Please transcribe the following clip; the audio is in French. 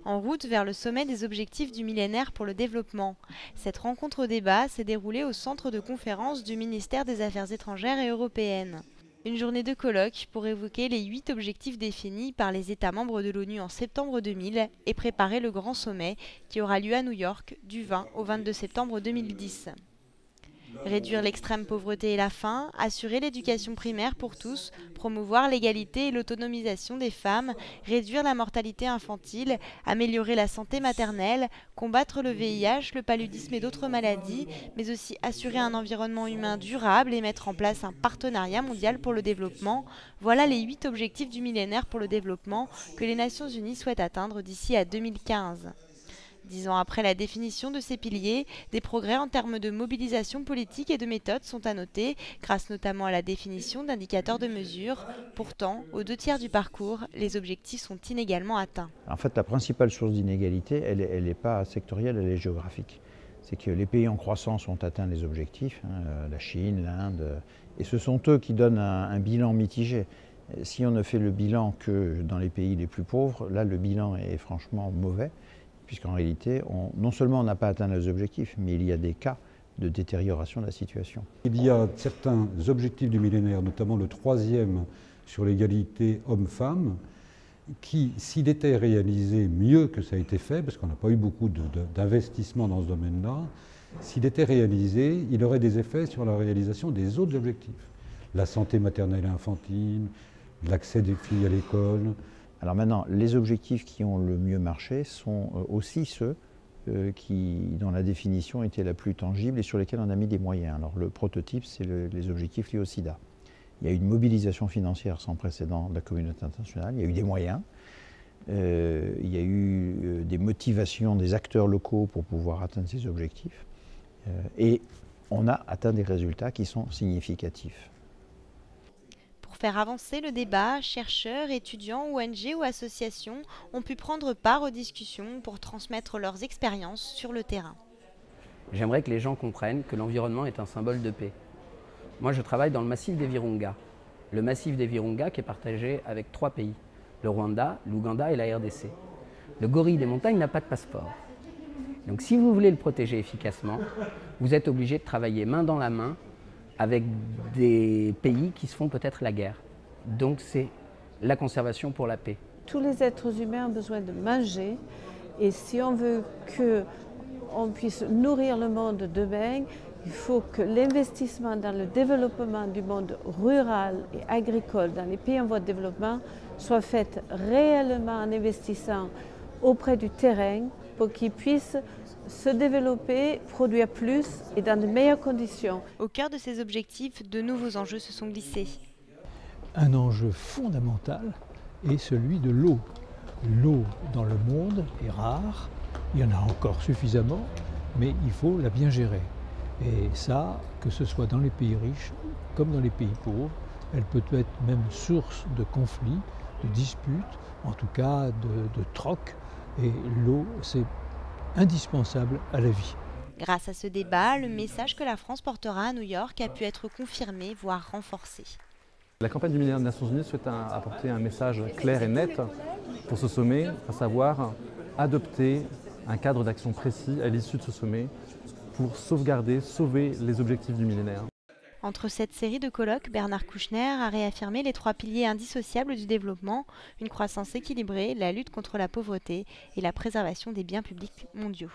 En route vers le sommet des objectifs du millénaire pour le développement. Cette rencontre au débat s'est déroulée au centre de conférence du ministère des Affaires étrangères et européennes. Une journée de colloque pour évoquer les 8 objectifs définis par les États membres de l'ONU en septembre 2000 et préparer le grand sommet qui aura lieu à New York du 20 au 22 septembre 2010. Réduire l'extrême pauvreté et la faim, assurer l'éducation primaire pour tous, promouvoir l'égalité et l'autonomisation des femmes, réduire la mortalité infantile, améliorer la santé maternelle, combattre le VIH, le paludisme et d'autres maladies, mais aussi assurer un environnement humain durable et mettre en place un partenariat mondial pour le développement. Voilà les 8 objectifs du millénaire pour le développement que les Nations Unies souhaitent atteindre d'ici à 2015. 10 ans après la définition de ces piliers, des progrès en termes de mobilisation politique et de méthode sont à noter, grâce notamment à la définition d'indicateurs de mesure. Pourtant, aux 2 tiers du parcours, les objectifs sont inégalement atteints. En fait, la principale source d'inégalité, elle n'est pas sectorielle, elle est géographique. C'est que les pays en croissance ont atteint les objectifs, la Chine, l'Inde, et ce sont eux qui donnent un bilan mitigé. Si on ne fait le bilan que dans les pays les plus pauvres, là le bilan est franchement mauvais, puisqu'en réalité, non seulement on n'a pas atteint les objectifs, mais il y a des cas de détérioration de la situation. Il y a certains objectifs du millénaire, notamment le 3e sur l'égalité homme-femme, qui, s'il était réalisé mieux que ça a été fait, parce qu'on n'a pas eu beaucoup d'investissement dans ce domaine-là, s'il était réalisé, il aurait des effets sur la réalisation des autres objectifs. La santé maternelle et infantile, l'accès des filles à l'école. Alors maintenant, les objectifs qui ont le mieux marché sont aussi ceux dont la définition était la plus tangible et sur lesquels on a mis des moyens. Alors le prototype, c'est les objectifs liés au sida. Il y a eu une mobilisation financière sans précédent de la communauté internationale, il y a eu des moyens, il y a eu des motivations des acteurs locaux pour pouvoir atteindre ces objectifs et on a atteint des résultats qui sont significatifs. Pour faire avancer le débat, chercheurs, étudiants, ONG ou associations ont pu prendre part aux discussions pour transmettre leurs expériences sur le terrain. J'aimerais que les gens comprennent que l'environnement est un symbole de paix. Moi, je travaille dans le massif des Virunga. Le massif des Virunga qui est partagé avec 3 pays, le Rwanda, l'Ouganda et la RDC. Le gorille des montagnes n'a pas de passeport. Donc si vous voulez le protéger efficacement, vous êtes obligé de travailler main dans la main avec des pays qui se font peut-être la guerre. Donc c'est la conservation pour la paix. Tous les êtres humains ont besoin de manger et si on veut qu'on puisse nourrir le monde de demain, il faut que l'investissement dans le développement du monde rural et agricole dans les pays en voie de développement soit fait réellement en investissant auprès du terrain pour qu'ils puissent se développer, produire plus et dans de meilleures conditions. Au cœur de ces objectifs, de nouveaux enjeux se sont glissés. Un enjeu fondamental est celui de l'eau. L'eau dans le monde est rare, il y en a encore suffisamment, mais il faut la bien gérer. Et ça, que ce soit dans les pays riches comme dans les pays pauvres, elle peut être même source de conflits, de disputes, en tout cas de trocs. Et l'eau, c'est indispensable à la vie. Grâce à ce débat, le message que la France portera à New York a pu être confirmé, voire renforcé. La campagne du millénaire des Nations Unies souhaite apporter un message clair et net pour ce sommet, à savoir adopter un cadre d'action précis à l'issue de ce sommet pour sauver les objectifs du millénaire. Entre cette série de colloques, Bernard Kouchner a réaffirmé les 3 piliers indissociables du développement, une croissance équilibrée, la lutte contre la pauvreté et la préservation des biens publics mondiaux.